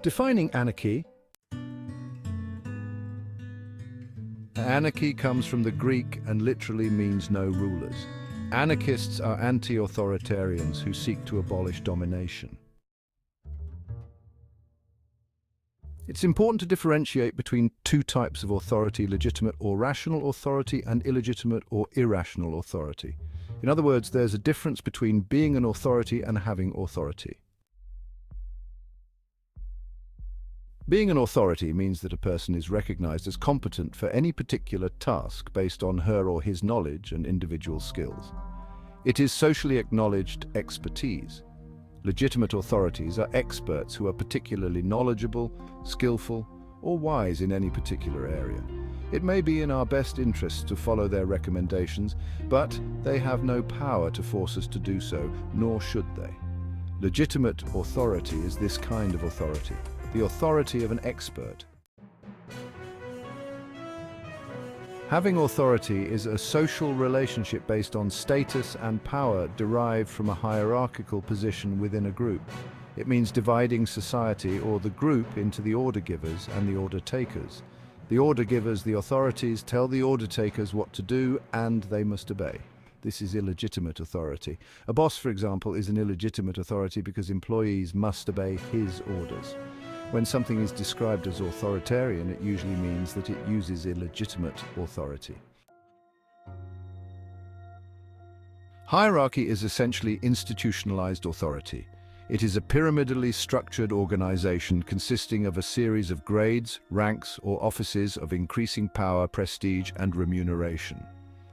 Defining anarchy. Anarchy comes from the Greek and literally means no rulers. Anarchists are anti-authoritarians who seek to abolish domination. It's important to differentiate between two types of authority: legitimate or rational authority and illegitimate or irrational authority. In other words, there's a difference between being an authority and having authority. Being an authority means that a person is recognized as competent for any particular task based on her or his knowledge and individual skills. It is socially acknowledged expertise. Legitimate authorities are experts who are particularly knowledgeable, skillful, or wise in any particular area. It may be in our best interests to follow their recommendations, but they have no power to force us to do so, nor should they. Legitimate authority is this kind of authority, the authority of an expert. Having authority is a social relationship based on status and power derived from a hierarchical position within a group. It means dividing society or the group into the order givers and the order takers. The order givers, the authorities, tell the order takers what to do, and they must obey. This is illegitimate authority. A boss, for example, is an illegitimate authority because employees must obey his orders. When something is described as authoritarian, it usually means that it uses illegitimate authority. Hierarchy is essentially institutionalized authority. It is a pyramidally structured organization consisting of a series of grades, ranks, or offices of increasing power, prestige, and remuneration.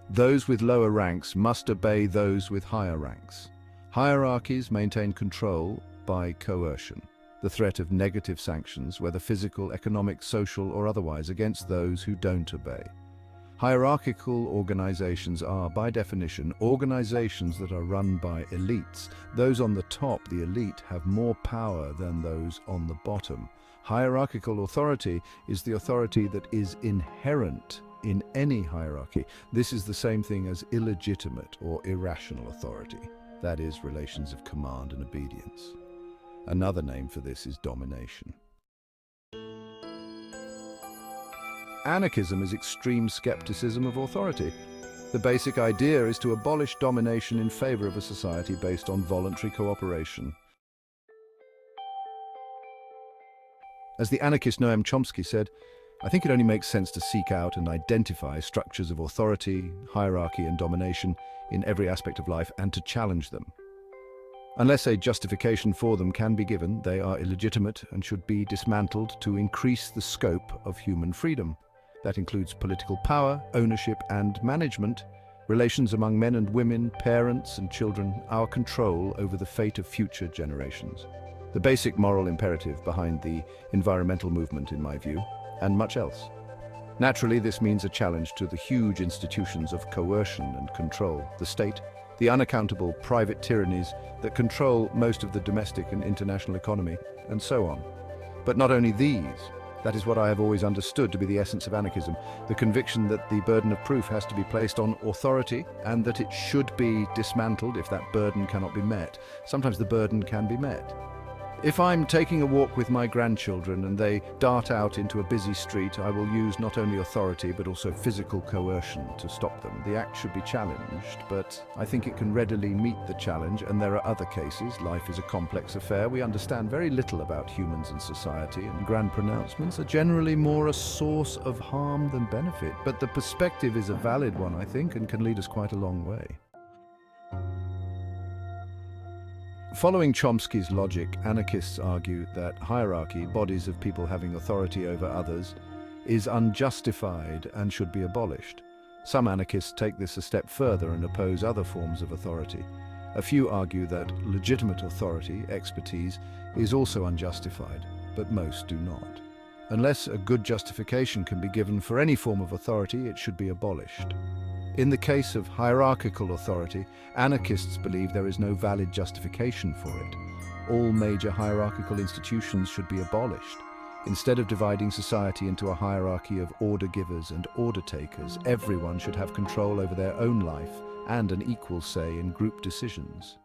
Those with lower ranks must obey those with higher ranks. Hierarchies maintain control by coercion, the threat of negative sanctions, whether physical, economic, social, or otherwise, against those who don't obey. Hierarchical organizations are, by definition, organizations that are run by elites. Those on the top, the elite, have more power than those on the bottom. Hierarchical authority is the authority that is inherent in any hierarchy. This is the same thing as illegitimate or irrational authority, that is, relations of command and obedience. Another name for this is domination. Anarchism is extreme skepticism of authority. The basic idea is to abolish domination in favor of a society based on voluntary cooperation. As the anarchist Noam Chomsky said, "I think it only makes sense to seek out and identify structures of authority, hierarchy, and domination in every aspect of life and to challenge them. Unless a justification for them can be given, they are illegitimate and should be dismantled to increase the scope of human freedom. That includes political power, ownership and management, relations among men and women, parents and children, our control over the fate of future generations. The basic moral imperative behind the environmental movement, in my view, and much else. Naturally, this means a challenge to the huge institutions of coercion and control, the state, the unaccountable private tyrannies that control most of the domestic and international economy, and so on. But not only these. That is what I have always understood to be the essence of anarchism, the conviction that the burden of proof has to be placed on authority and that it should be dismantled if that burden cannot be met. Sometimes the burden can be met. If I'm taking a walk with my grandchildren and they dart out into a busy street, I will use not only authority but also physical coercion to stop them. The act should be challenged, but I think it can readily meet the challenge, and there are other cases. Life is a complex affair. We understand very little about humans and society, and grand pronouncements are generally more a source of harm than benefit. But the perspective is a valid one, I think, and can lead us quite a long way. Following Chomsky's logic, anarchists argue that hierarchy, bodies of people having authority over others, is unjustified and should be abolished. Some anarchists take this a step further and oppose other forms of authority. A few argue that legitimate authority, expertise, is also unjustified, but most do not. Unless a good justification can be given for any form of authority, it should be abolished. In the case of hierarchical authority, anarchists believe there is no valid justification for it. All major hierarchical institutions should be abolished. Instead of dividing society into a hierarchy of order givers and order takers, everyone should have control over their own life and an equal say in group decisions.